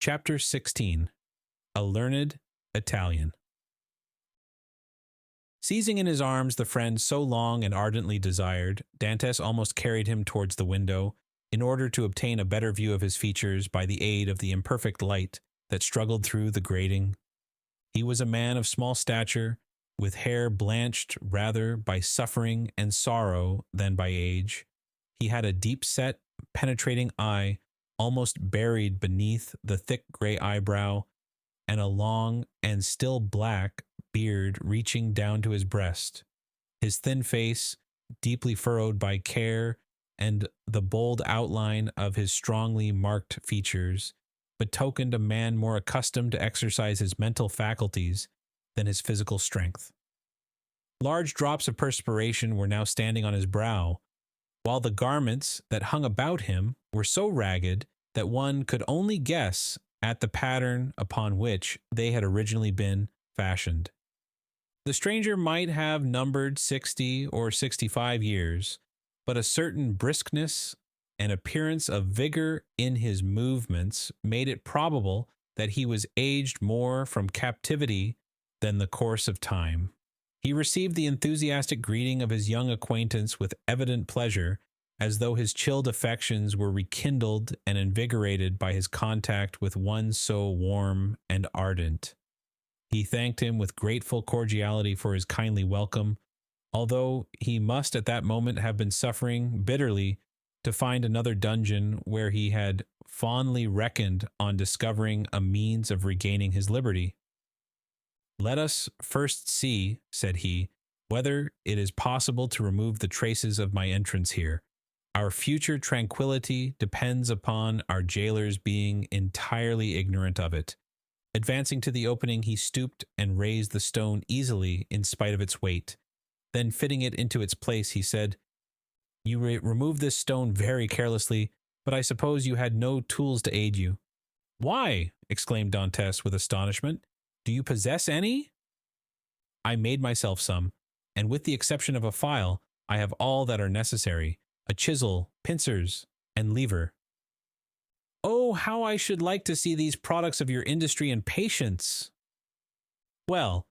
Chapter 16. A Learned Italian. Seizing in his arms the friend so long and ardently desired, Dantes almost carried him towards the window, in order to obtain a better view of his features by the aid of the imperfect light that struggled through the grating. He was a man of small stature, with hair blanched rather by suffering and sorrow than by age. He had a deep-set, penetrating eye, almost buried beneath the thick gray eyebrow, and a long and still black beard reaching down to his breast. His thin face, deeply furrowed by care, and the bold outline of his strongly marked features, betokened a man more accustomed to exercise his mental faculties than his physical strength. Large drops of perspiration were now standing on his brow, while the garments that hung about him were so ragged that one could only guess at the pattern upon which they had originally been fashioned. The stranger might have numbered 60 or 65 years, but a certain briskness and appearance of vigor in his movements made it probable that he was aged more from captivity than the course of time. He received the enthusiastic greeting of his young acquaintance with evident pleasure, as though his chilled affections were rekindled and invigorated by his contact with one so warm and ardent. He thanked him with grateful cordiality for his kindly welcome, although he must at that moment have been suffering bitterly to find another dungeon where he had fondly reckoned on discovering a means of regaining his liberty. "Let us first see," said he, "whether it is possible to remove the traces of my entrance here. Our future tranquillity depends upon our jailers being entirely ignorant of it." Advancing to the opening, he stooped and raised the stone easily in spite of its weight. Then, fitting it into its place, he said, "You removed this stone very carelessly, but I suppose you had no tools to aid you." "Why?" exclaimed Dantes with astonishment. "Do you possess any?" "I made myself some, and with the exception of a file, I have all that are necessary, a chisel, pincers, and lever." "Oh, how I should like to see these products of your industry and patience!" "Well,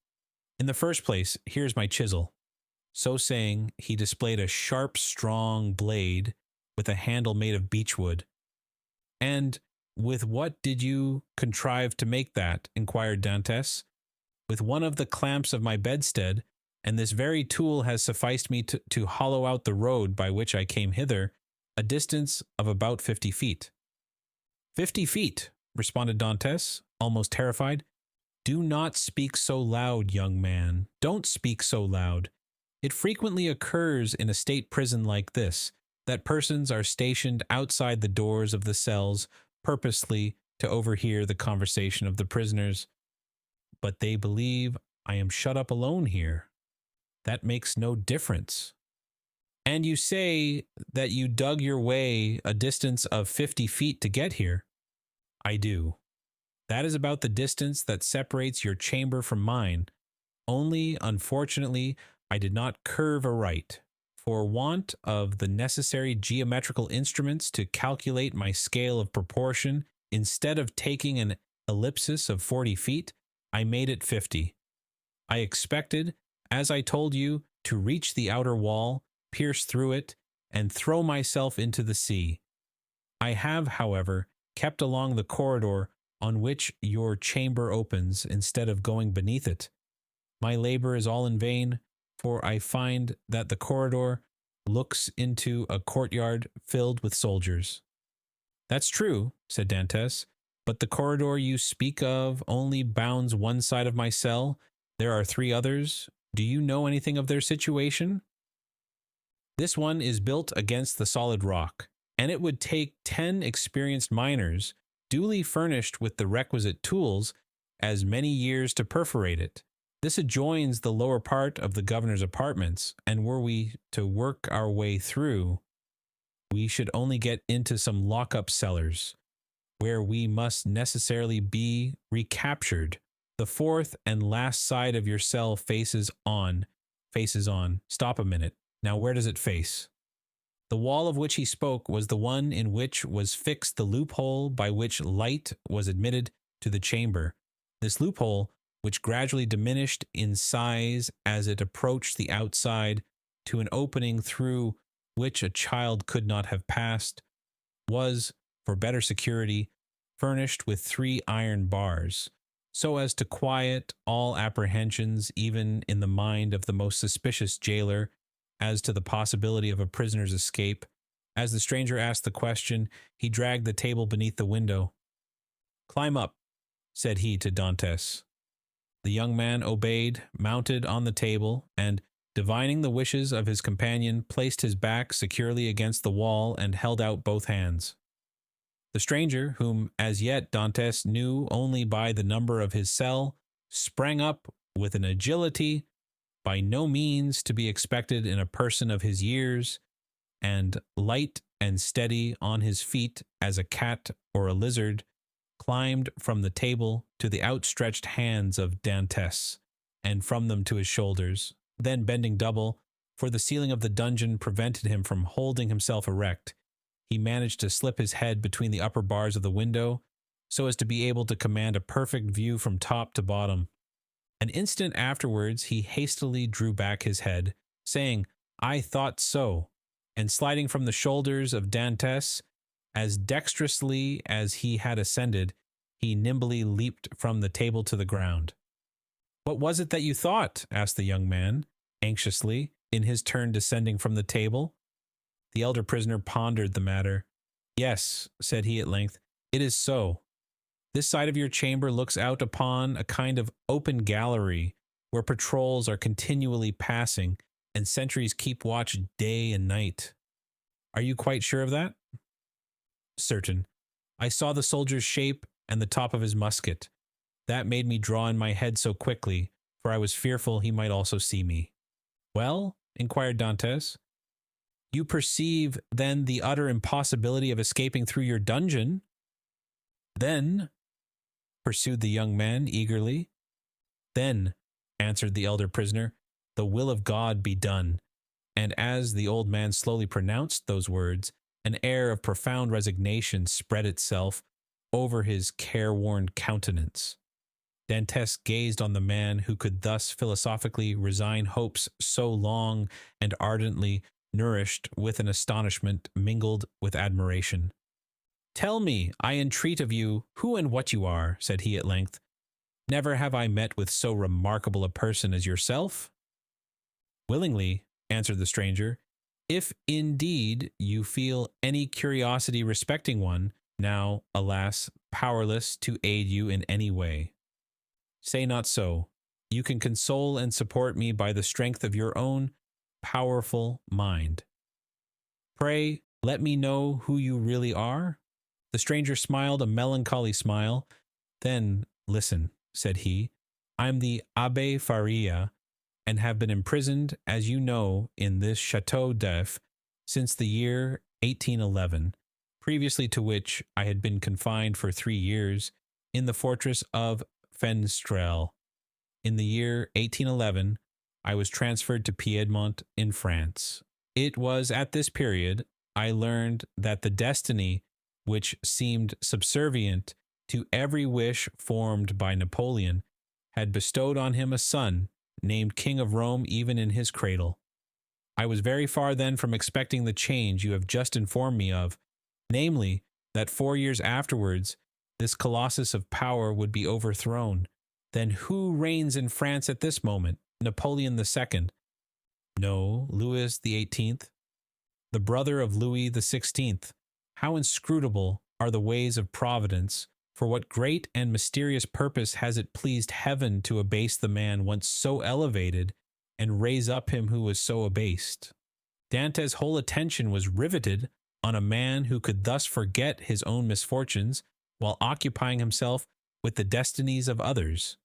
in the first place, here's my chisel." So saying, he displayed a sharp, strong blade with a handle made of beechwood. "And with what did you contrive to make that?" inquired Dantes. "With one of the clamps of my bedstead, and this very tool has sufficed me to hollow out the road by which I came hither, a distance of about 50 feet. 50 feet, responded Dantes, almost terrified. "Do not speak so loud, young man. Don't speak so loud. It frequently occurs in a state prison like this, that persons are stationed outside the doors of the cells purposely to overhear the conversation of the prisoners. But they believe I am shut up alone here. That makes no difference. And you say that you dug your way a distance of 50 feet to get here?" "I do. That is about the distance that separates your chamber from mine. Only, unfortunately, I did not curve aright, for want of the necessary geometrical instruments to calculate my scale of proportion. Instead of taking an ellipsis of 40 feet, I made it 50. I expected, as I told you, to reach the outer wall, pierce through it, and throw myself into the sea. I have, however, kept along the corridor on which your chamber opens, instead of going beneath it. My labor is all in vain, for I find that the corridor looks into a courtyard filled with soldiers." "That's true," said Dantes, "but the corridor you speak of only bounds one side of my cell. There are 3 others. Do you know anything of their situation?" "This one is built against the solid rock, and it would take 10 experienced miners, duly furnished with the requisite tools, as many years to perforate it. This adjoins the lower part of the governor's apartments, and were we to work our way through, we should only get into some lock-up cellars, where we must necessarily be recaptured. The 4th and last side of your cell faces on. Stop a minute. Now where does it face?" The wall of which he spoke was the one in which was fixed the loophole by which light was admitted to the chamber. This loophole, which gradually diminished in size as it approached the outside to an opening through which a child could not have passed, was, for better security, furnished with 3 iron bars, so as to quiet all apprehensions even in the mind of the most suspicious jailer as to the possibility of a prisoner's escape. As the stranger asked the question, he dragged the table beneath the window. "Climb up," said he to Dantes. The young man obeyed, mounted on the table, and, divining the wishes of his companion, placed his back securely against the wall and held out both hands. The stranger, whom as yet Dantes knew only by the number of his cell, sprang up with an agility by no means to be expected in a person of his years, and light and steady on his feet as a cat or a lizard, climbed from the table to the outstretched hands of Dantes, and from them to his shoulders. Then, bending double, for the ceiling of the dungeon prevented him from holding himself erect, he managed to slip his head between the upper bars of the window, so as to be able to command a perfect view from top to bottom. An instant afterwards he hastily drew back his head, saying, "I thought so," and sliding from the shoulders of Dantes, as dexterously as he had ascended, he nimbly leaped from the table to the ground. "What was it that you thought?" asked the young man, anxiously, in his turn descending from the table. The elder prisoner pondered the matter. "Yes," said he at length, "it is so. This side of your chamber looks out upon a kind of open gallery, where patrols are continually passing, and sentries keep watch day and night. Are you quite sure of that?" "Certain. I saw the soldier's shape and the top of his musket. That made me draw in my head so quickly, for I was fearful he might also see me." "Well?" inquired Dantes. "You perceive, then, the utter impossibility of escaping through your dungeon?" "Then," pursued the young man eagerly, "then," answered the elder prisoner, "the will of God be done." And as the old man slowly pronounced those words, an air of profound resignation spread itself over his careworn countenance. Dantes gazed on the man who could thus philosophically resign hopes so long and ardently nourished with an astonishment mingled with admiration. "Tell me, I entreat of you, who and what you are," said he at length. "Never have I met with so remarkable a person as yourself." "Willingly," answered the stranger, "if indeed you feel any curiosity respecting one, now, alas, powerless to aid you in any way. Say not so. You can console and support me by the strength of your own powerful mind. Pray, let me know who you really are." The stranger smiled a melancholy smile. "Then, listen," said he. "I am the Abbé Faria, and have been imprisoned, as you know, in this Château d'If since the year 1811, previously to which I had been confined for 3 years in the fortress of Fenn. In the year 1811, I was transferred to Piedmont in France. It was at this period I learned that the destiny which seemed subservient to every wish formed by Napoleon had bestowed on him a son, named King of Rome even in his cradle. I was very far then from expecting the change you have just informed me of, namely, that 4 years afterwards this colossus of power would be overthrown. Then who reigns in France at this moment? Napoleon II? No, Louis XVIII, the brother of Louis XVI. How inscrutable are the ways of Providence! For what great and mysterious purpose has it pleased heaven to abase the man once so elevated, and raise up him who was so abased? Dantes' whole attention was riveted on a man who could thus forget his own misfortunes while occupying himself with the destinies of others.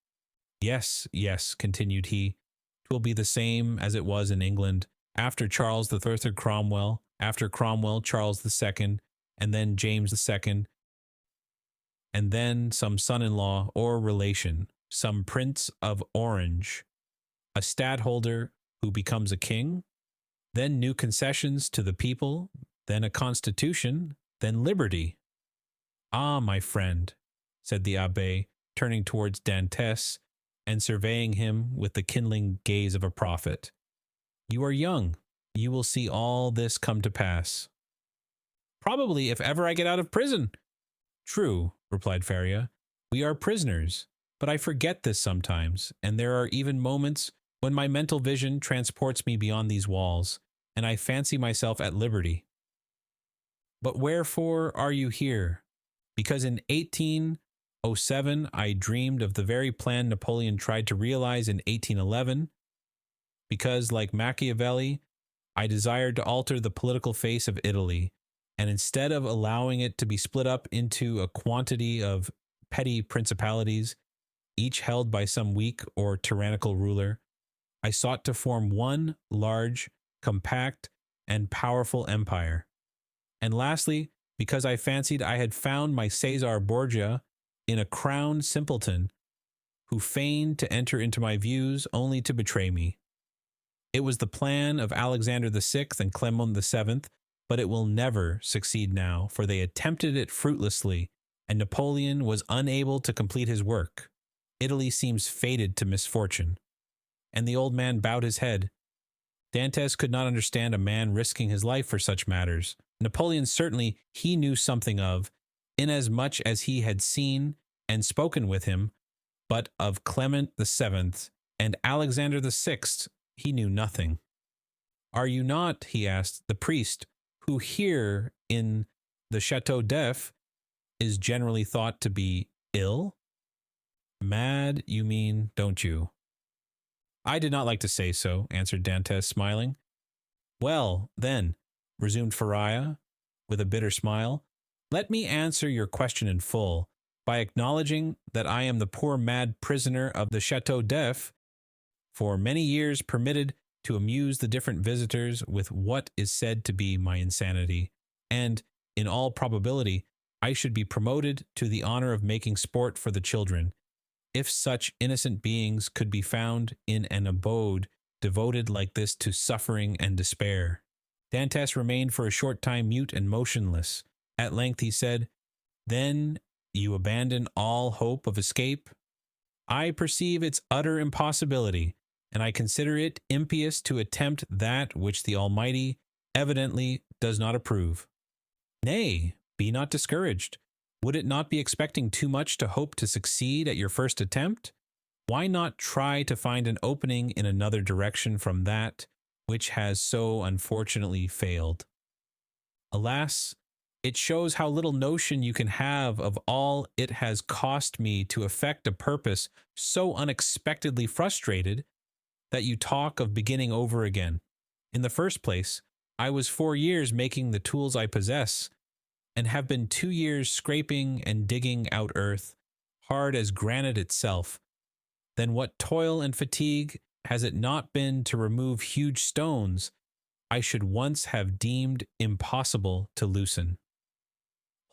"Yes, yes," continued he, "'twill be the same as it was in England, after Charles III Cromwell, after Cromwell Charles II, and then James II, and then some son-in-law or relation, some Prince of Orange, a stadtholder who becomes a king. then new concessions to the people, then a constitution, then liberty. Ah, my friend, said the abbé, turning towards Dantès and surveying him with the kindling gaze of a prophet. You are young. You will see all this come to pass. Probably, if ever I get out of prison. True, replied Faria. We are prisoners, but I forget this sometimes, and there are even moments when my mental vision transports me beyond these walls, and I fancy myself at liberty. But wherefore are you here? Because in 1807 I dreamed of the very plan Napoleon tried to realize in 1811. Because, like Machiavelli, I desired to alter the political face of Italy, and instead of allowing it to be split up into a quantity of petty principalities, each held by some weak or tyrannical ruler, I sought to form one large, compact, and powerful empire. And lastly, because I fancied I had found my Caesar Borgia in a crowned simpleton who feigned to enter into my views only to betray me. It was the plan of Alexander VI and Clement VII, but it will never succeed now, for they attempted it fruitlessly, and Napoleon was unable to complete his work. Italy seems fated to misfortune. And the old man bowed his head. Dantès could not understand a man risking his life for such matters. Napoleon certainly he knew something of, inasmuch as he had seen and spoken with him, but of Clement VII and Alexander VI he knew nothing. Are you not, he asked, the priest who here in the Château d'If is generally thought to be ill? Mad, you mean, don't you? I did not like to say so, answered Dantès, smiling. Well, then, resumed Faria, with a bitter smile, let me answer your question in full, by acknowledging that I am the poor mad prisoner of the Château d'If, for many years permitted to amuse the different visitors with what is said to be my insanity, and, in all probability, I should be promoted to the honor of making sport for the children, if such innocent beings could be found in an abode devoted like this to suffering and despair. Dantès remained for a short time mute and motionless. At length he said, Then you abandon all hope of escape? I perceive its utter impossibility, and I consider it impious to attempt that which the Almighty evidently does not approve. Nay, be not discouraged. Would it not be expecting too much to hope to succeed at your first attempt? Why not try to find an opening in another direction from that which has so unfortunately failed? Alas, it shows how little notion you can have of all it has cost me to effect a purpose so unexpectedly frustrated that you talk of beginning over again. In the first place, I was 4 years making the tools I possess, and have been 2 years scraping and digging out earth, hard as granite itself. Then what toil and fatigue has it not been to remove huge stones I should once have deemed impossible to loosen?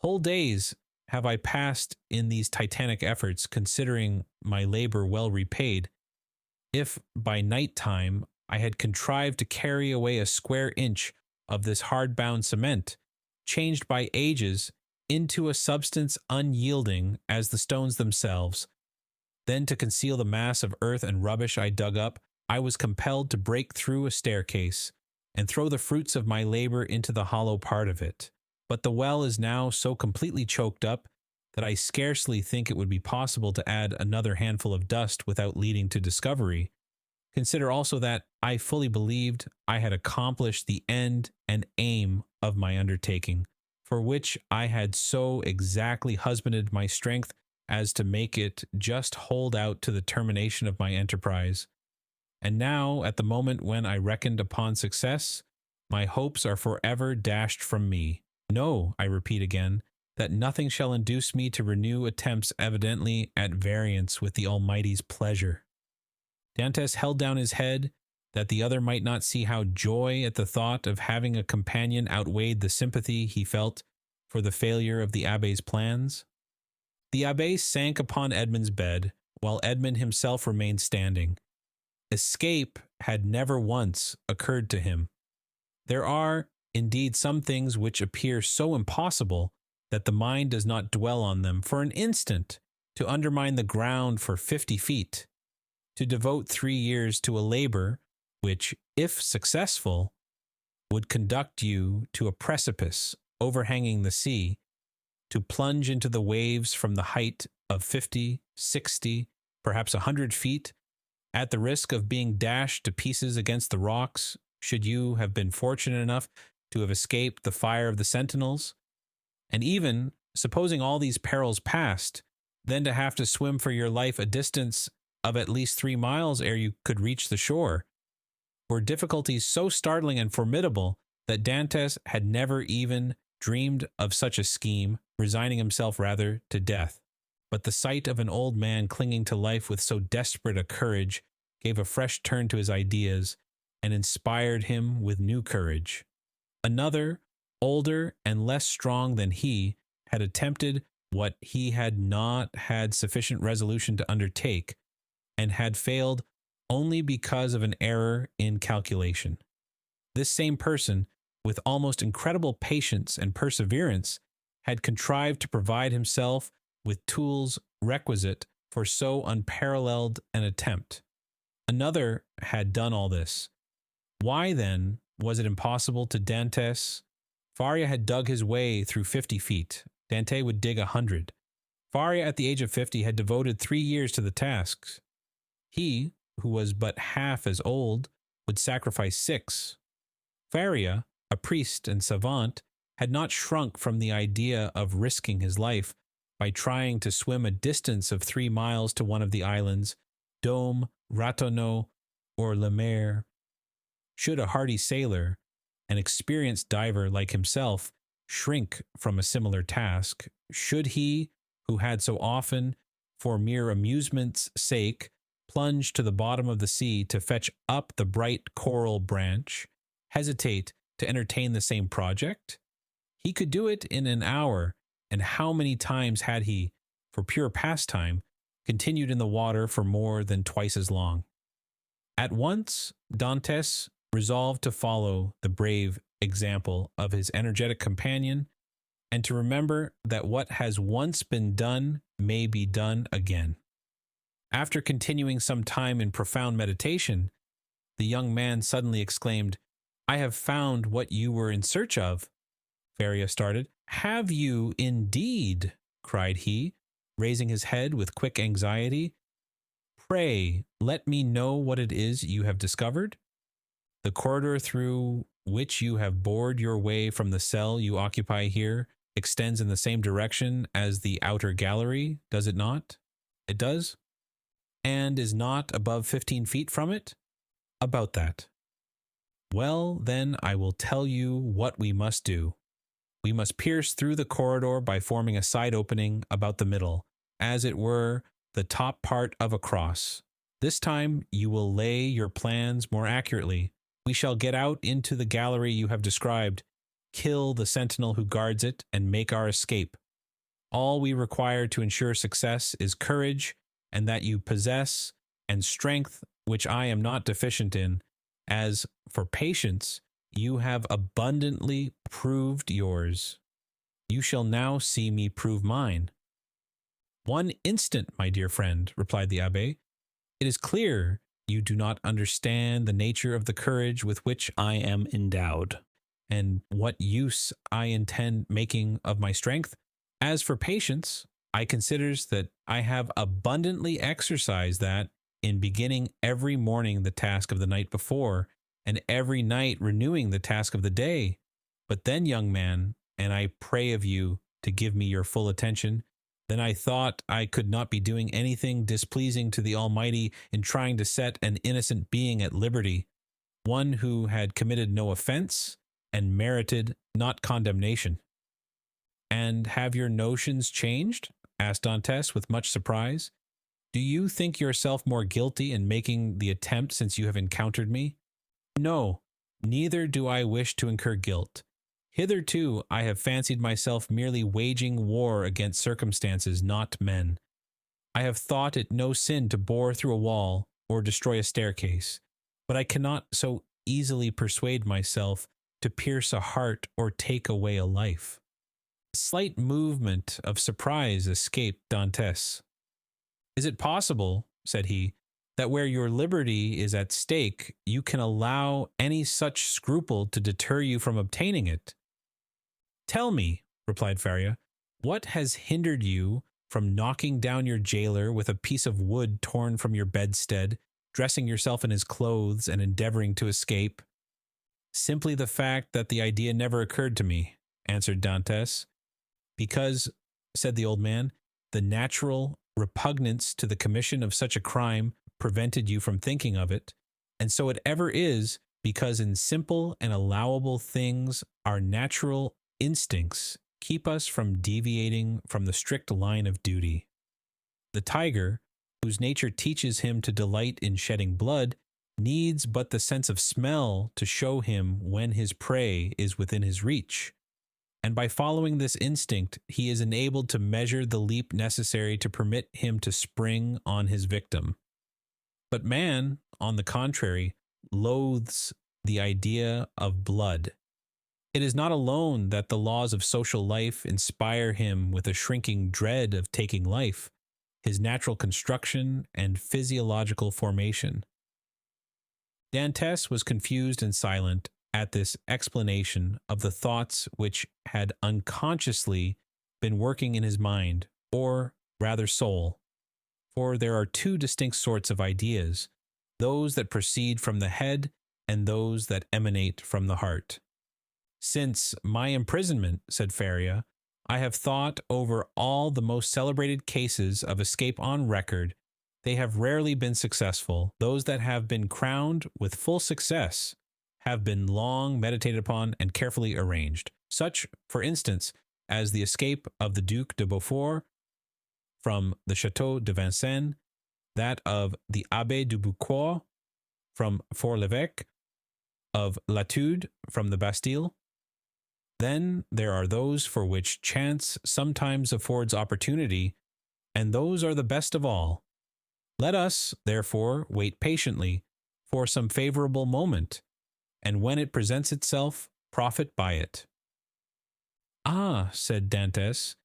Whole days have I passed in these titanic efforts, considering my labor well repaid. If by night time I had contrived to carry away a square inch of this hard-bound cement, changed by ages into a substance unyielding as the stones themselves, then to conceal the mass of earth and rubbish I dug up, I was compelled to break through a staircase, and throw the fruits of my labor into the hollow part of it. But the well is now so completely choked up that I scarcely think it would be possible to add another handful of dust without leading to discovery. Consider also that I fully believed I had accomplished the end and aim of my undertaking, for which I had so exactly husbanded my strength as to make it just hold out to the termination of my enterprise. And now, at the moment when I reckoned upon success, my hopes are forever dashed from me. No, I repeat again, that nothing shall induce me to renew attempts evidently at variance with the Almighty's pleasure. Dantès held down his head, that the other might not see how joy at the thought of having a companion outweighed the sympathy he felt for the failure of the abbé's plans. The abbé sank upon Edmund's bed, while Edmund himself remained standing. Escape had never once occurred to him. There are, indeed, some things which appear so impossible that the mind does not dwell on them for an instant. To undermine the ground for 50 feet, to devote 3 years to a labor which, if successful, would conduct you to a precipice overhanging the sea, to plunge into the waves from the height of 50, 60, perhaps 100 feet, at the risk of being dashed to pieces against the rocks, should you have been fortunate enough to have escaped the fire of the sentinels, and even, supposing all these perils passed, then to have to swim for your life a distance of at least 3 miles ere you could reach the shore, were difficulties so startling and formidable that Dantes had never even dreamed of such a scheme, resigning himself rather to death. But the sight of an old man clinging to life with so desperate a courage gave a fresh turn to his ideas and inspired him with new courage. Another, older and less strong than he, had attempted what he had not had sufficient resolution to undertake, and had failed only because of an error in calculation. This same person, with almost incredible patience and perseverance, had contrived to provide himself with tools requisite for so unparalleled an attempt. Another had done all this. Why, then, was it impossible to Dantes? Faria had dug his way through 50 feet. Dante would dig 100. Faria, at the age of 50, had devoted 3 years to the tasks. He, who was but half as old, would sacrifice 6. Faria, a priest and savant, had not shrunk from the idea of risking his life by trying to swim a distance of 3 miles to one of the islands, Dôme, Ratonneau, or Le Maire. Should a hardy sailor, an experienced diver like himself, shrink from a similar task? Should he, who had so often, for mere amusement's sake, plunge to the bottom of the sea to fetch up the bright coral branch, hesitate to entertain the same project? He could do it in an hour, and how many times had he, for pure pastime, continued in the water for more than twice as long? At once, Dantes resolved to follow the brave example of his energetic companion, and to remember that what has once been done may be done again. After continuing some time in profound meditation, the young man suddenly exclaimed, "I have found what you were in search of." Faria started. "Have you indeed?" cried he, raising his head with quick anxiety. "Pray, let me know what it is you have discovered." "The corridor through which you have bored your way from the cell you occupy here extends in the same direction as the outer gallery, does it not?" "It does." "And is not above 15 feet from it?" "About that." "Well, then I will tell you what we must do. We must pierce through the corridor by forming a side opening about the middle, as it were the top part of a cross. This time you will lay your plans more accurately. We shall get out into the gallery you have described, kill the sentinel who guards it, and make our escape. All we require to ensure success is courage, and that you possess, and strength, which I am not deficient in. As for patience, you have abundantly proved yours. You shall now see me prove mine." "One instant, my dear friend," replied the abbé. "It is clear you do not understand the nature of the courage with which I am endowed, and what use I intend making of my strength. As for patience, I considers that I have abundantly exercised that in beginning every morning the task of the night before, and every night renewing the task of the day. But then, young man, and I pray of you to give me your full attention, then I thought I could not be doing anything displeasing to the Almighty in trying to set an innocent being at liberty, one who had committed no offense and merited not condemnation." "And have your notions changed?" asked Dantes with much surprise. "Do you think yourself more guilty in making the attempt since you have encountered me?" "No, neither do I wish to incur guilt. Hitherto I have fancied myself merely waging war against circumstances, not men. I have thought it no sin to bore through a wall or destroy a staircase, but I cannot so easily persuade myself to pierce a heart or take away a life. A slight movement of surprise escaped Dantes. "Is it possible," said he, "that where your liberty is at stake, you can allow any such scruple to deter you from obtaining it?" "Tell me," replied Faria, "what has hindered you from knocking down your jailer with a piece of wood torn from your bedstead, dressing yourself in his clothes, and endeavoring to escape?" "Simply the fact that the idea never occurred to me," answered Dantes. "Because," said the old man, "the natural repugnance to the commission of such a crime prevented you from thinking of it, and so it ever is, because in simple and allowable things our natural instincts keep us from deviating from the strict line of duty. The tiger, whose nature teaches him to delight in shedding blood, needs but the sense of smell to show him when his prey is within his reach, and by following this instinct he is enabled to measure the leap necessary to permit him to spring on his victim. But man, on the contrary, loathes the idea of blood. It is not alone that the laws of social life inspire him with a shrinking dread of taking life, his natural construction and physiological formation." Dantes was confused and silent at this explanation of the thoughts which had unconsciously been working in his mind, or rather soul. For there are two distinct sorts of ideas, those that proceed from the head and those that emanate from the heart. "Since my imprisonment," said Faria, "I have thought over all the most celebrated cases of escape on record. They have rarely been successful. Those that have been crowned with full success have been long meditated upon and carefully arranged. Such, for instance, as the escape of the Duc de Beaufort from the Chateau de Vincennes, that of the Abbé du Bouquois from Fort-l'Évêque, of Latude from the Bastille. Then there are those for which chance sometimes affords opportunity, and those are the best of all. Let us, therefore, wait patiently for some favorable moment, and when it presents itself, profit by it." "Ah," said Dantes,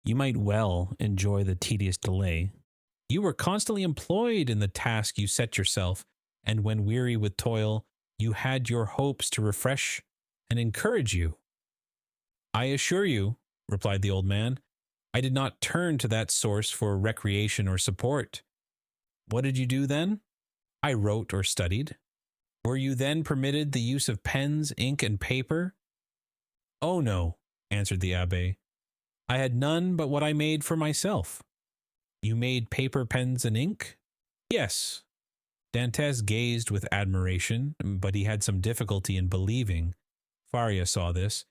"you might well enjoy the tedious delay. You were constantly employed in the task you set yourself, and when weary with toil, you had your hopes to refresh and encourage you." "I assure you," replied the old man, "I did not turn to that source for recreation or support." "What did you do then?" "I wrote or studied." "Were you then permitted the use of pens, ink, and paper?" "Oh no," answered the abbé. "I had none but what I made for myself." "You made paper, pens, and ink?" "Yes." Dantes gazed with admiration, but he had some difficulty in believing. Faria saw this.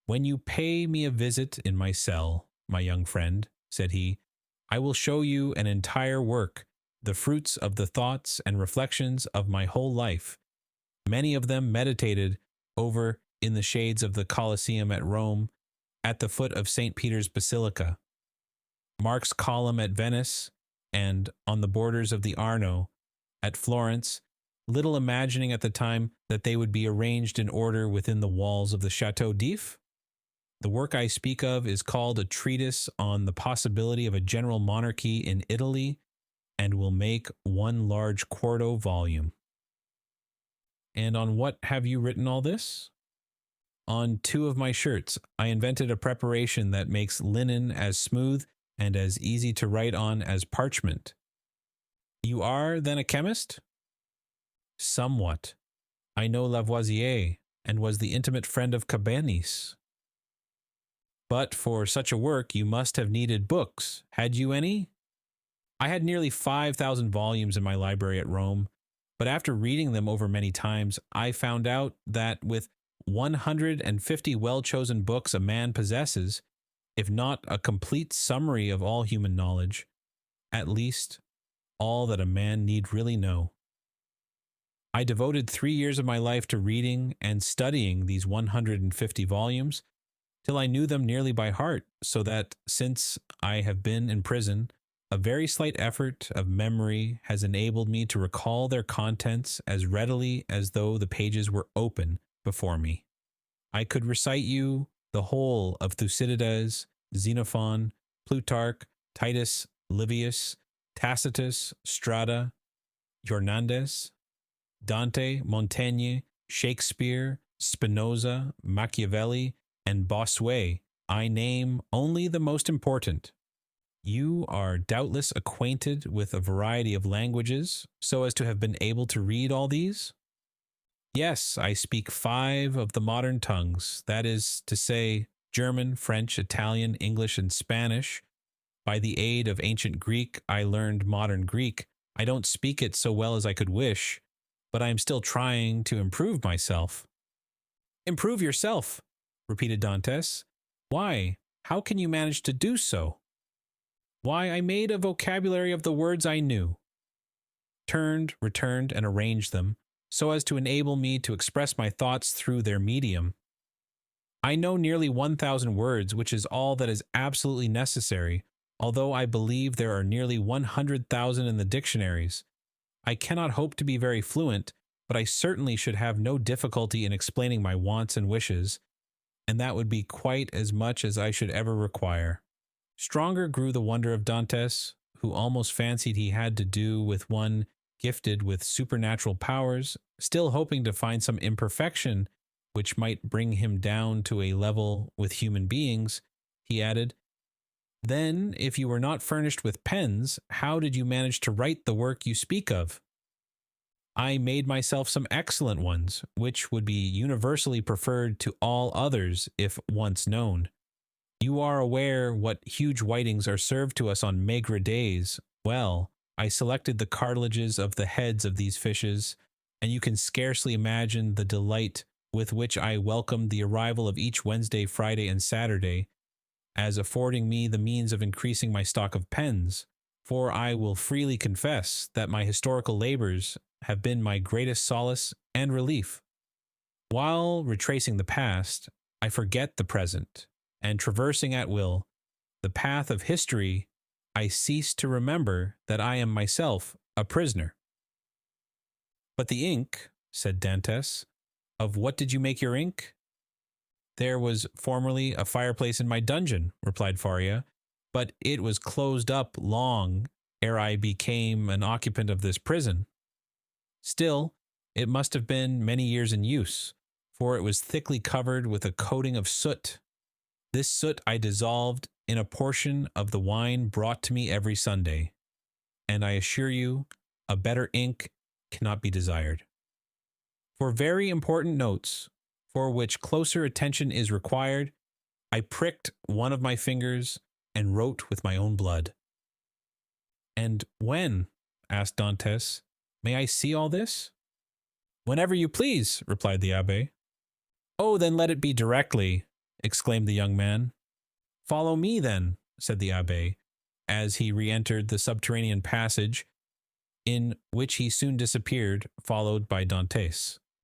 "When you pay me a visit in my cell, my young friend," said he, "I will show you an entire work, the fruits of the thoughts and reflections of my whole life, many of them meditated over in the shades of the Colosseum at Rome, at the foot of St. Peter's Basilica, Mark's Column at Venice, and on the borders of the Arno at Florence, little imagining at the time that they would be arranged in order within the walls of the Chateau d'If. The work I speak of is called a treatise on the possibility of a general monarchy in Italy, and will make one large quarto volume." "And on what have you written all this?" "On 2 of my shirts. I invented a preparation that makes linen as smooth and as easy to write on as parchment." "You are, then, a chemist?" "Somewhat. I know Lavoisier, and was the intimate friend of Cabanis." "But for such a work you must have needed books. Had you any?" "I had nearly 5,000 volumes in my library at Rome, but after reading them over many times, I found out that with 150 well-chosen books a man possesses, if not a complete summary of all human knowledge, at least all that a man need really know. I devoted 3 years of my life to reading and studying these 150 volumes, till I knew them nearly by heart, so that since I have been in prison, a very slight effort of memory has enabled me to recall their contents as readily as though the pages were open before me." I could recite you the whole of Thucydides, Xenophon, Plutarch, Titus, Livius, Tacitus, Strada, Jornandes, Dante, Montaigne, Shakespeare, Spinoza, Machiavelli, and Bossuet. I name only the most important. You are doubtless acquainted with a variety of languages, so as to have been able to read all these? Yes, I speak 5 of the modern tongues, that is to say, German, French, Italian, English, and Spanish. By the aid of ancient Greek, I learned modern Greek. I don't speak it so well as I could wish, but I am still trying to improve myself. Improve yourself, repeated Dantes. Why? How can you manage to do so? Why, I made a vocabulary of the words I knew, turned, returned, and arranged them, so as to enable me to express my thoughts through their medium. I know nearly 1,000 words, which is all that is absolutely necessary, although I believe there are nearly 100,000 in the dictionaries. I cannot hope to be very fluent, but I certainly should have no difficulty in explaining my wants and wishes, and that would be quite as much as I should ever require. Stronger grew the wonder of Dantes, who almost fancied he had to do with one gifted with supernatural powers, still hoping to find some imperfection which might bring him down to a level with human beings. He added, "Then, if you were not furnished with pens, how did you manage to write the work you speak of?" "I made myself some excellent ones, which would be universally preferred to all others if once known. You are aware what huge whitings are served to us on maigre days. Well, I selected the cartilages of the heads of these fishes, and you can scarcely imagine the delight with which I welcomed the arrival of each Wednesday, Friday, and Saturday, as affording me the means of increasing my stock of pens, for I will freely confess that my historical labors have been my greatest solace and relief. While retracing the past, I forget the present, and traversing at will the path of history, I cease to remember that I am myself a prisoner." "But the ink," said Dantes, "of what did you make your ink?" "There was formerly a fireplace in my dungeon," replied Faria, "but it was closed up long ere I became an occupant of this prison. Still, it must have been many years in use, for it was thickly covered with a coating of soot. This soot I dissolved in a portion of the wine brought to me every Sunday, and I assure you a better ink cannot be desired. For very important notes, for which closer attention is required, I pricked one of my fingers and wrote with my own blood." "And when?" asked Dantes. "May I see all this?" "Whenever you please," replied the abbé. "Oh, then let it be directly," exclaimed the young man. "Follow me, then," said the abbé, as he re-entered the subterranean passage, in which he soon disappeared, followed by Dantes.